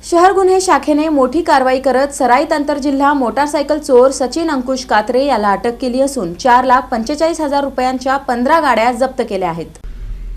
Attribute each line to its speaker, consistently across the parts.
Speaker 1: शहर गुन्हे शाखेने मोठी कारवाई करत सराईत आंतरजिल्हा मोटारसायकल चोर सचिन अंकुश कात्रे याला अटक केली असून 4,45,000 रुपयांच्या 15 गाड्या जप्त केल्या आहेत।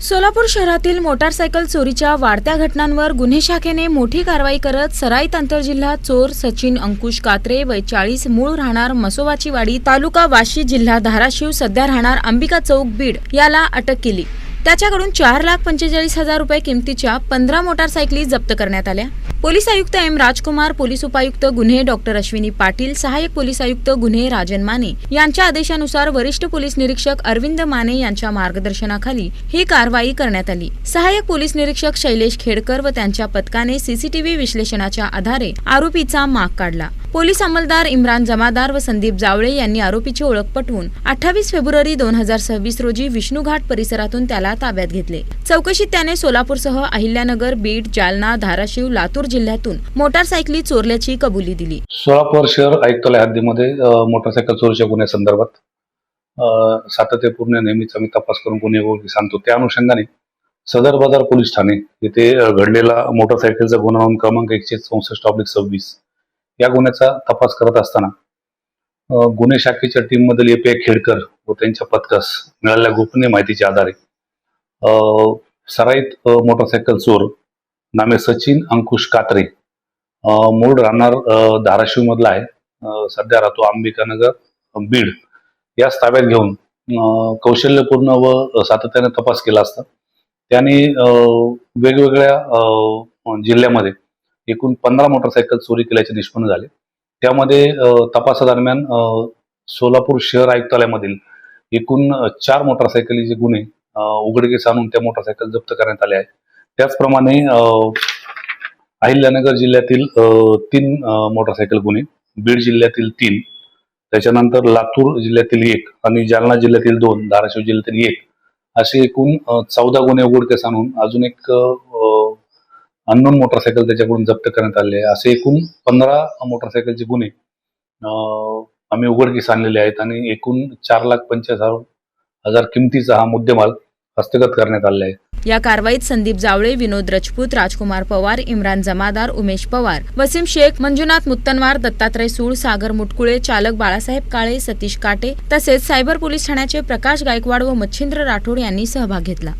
Speaker 1: सोलापूर शहरातील मोटारसायकल चोरीच्या वाढत्या घटनांवर गुन्हे शाखेने मोठी कारवाई करत सराईत आंतरजिल्हा चोर सचिन अंकुश कात्रे वय 40 मूळ राहणार मसोबाची वाडी तालुका वाशी जिल्हा धाराशिव सध्या राहणार अंबिका चौक बीड याला अटक केली। त्याच्याकडून 4,45,000 रुपये किमतीच्या 15 मोटारसायकली जप्त करण्यात आल्या। पोलीस आयुक्त एम राजकुमार, पोलीस उपायुक्त गुन्हे डॉक्टर अश्विनी पाटील, सहाय्यक पोलीस आयुक्त गुन्हे राजन माने यांच्या आदेशानुसार वरिष्ठ पोलीस निरीक्षक अरविंद माने यांच्या मार्गदर्शनाखाली ही कारवाई करण्यात आली। सहाय्यक पोलीस निरीक्षक शैलेश खेडकर व त्यांच्या पथकाने सीसीटीव्ही विश्लेषणाच्या आधारे आरोपीचा माग काढला। पोलीस अंमलदार इम्रान जमादार व संदीप जावळे यांनी आरोपीची ओळख पटवून 28 फेब्रुवारी 2026 रोजी विष्णुघाट परिसरातून त्याला ताब्यात घेतले। चौकशीत त्याने सोलापूरसह अहिल्यानगर, बीड, जालना, धाराशिव, लातूर जिल्ह्यातून मोटारसायकली चोरल्याची कबुली दिली।
Speaker 2: सोलापूर शहर आयुक्तालय हद्दीमध्ये मोटारसायकल चोरीच्या गुन्ह्यासंदर्भात सातत्यपूर्ण नेहमीच आम्ही तपास करून गुन्हे सांगतो। त्या अनुषंगाने सदर बाजार पोलीस ठाणे येथे घडलेला मोटारसायकलचा गुन्हा नोंद क्रमांक 164/26 या गुन्ह्याचा तपास करत असताना गुन्हे शाखेच्या टीम मधील ए.पी.आय. खेडकर व त्यांच्या पथकास मिळालेल्या गोपनीय माहितीच्या आधारे सराईत मोटारसायकल चोर नामे सचिन अंकुश कात्रे मूळ राहणार धाराशिव मधला आहे, सध्या राहतो अंबिकानगर बीड याच ताब्यात घेऊन कौशल्यपूर्ण व सातत्याने तपास केला असता त्याने वेगवेगळ्या जिल्ह्यामध्ये एकूण 15 मोटारसायकल चोरी केल्याचे निष्पन्न झाले। त्यामध्ये तपासादरम्यान सोलापूर शहर आयुक्तालयामधील एकूण 4 मोटारसायकलीचे गुन्हे उघडकीस आणून त्या मोटारसायकल जप्त करण्यात आले आहेत। त्याचप्रमाणे अहिल्यानगर जिल्ह्यातील 3 मोटारसायकल गुन्हे, बीड जिल्ह्यातील 3, त्याच्यानंतर लातूर जिल्ह्यातील 1 आणि जालना जिल्ह्यातील 2, धाराशिव जिल्ह्यातील 1 असे एकूण 14 गुन्हे उघडकीस आणून अजून एक अननोन मोटारसायकल त्याच्याकडून जप्त करण्यात आले। असे एकूण 15 मोटारसायकलचे गुन्हे आम्ही उघडकीस आणलेले आहेत आणि एकूण 4,45,000 किमतीचा हा मुद्देमाल हस्तगत करण्यात आलेला आहे।
Speaker 1: या कारवाईत संदीप जावळे, विनोद राजपूत, राजकुमार पवार, इम्रान जमादार, उमेश पवार, वसीम शेख, मंजुनाथ मुत्तनवार, दत्तात्रय सूळ, सागर मुटकुळे, चालक बाळासाहेब काळे, सतीश काटे तसेच सायबर पोलीस ठाण्याचे प्रकाश गायकवाड व मच्छिंद्र राठोड यांनी सहभाग घेतला।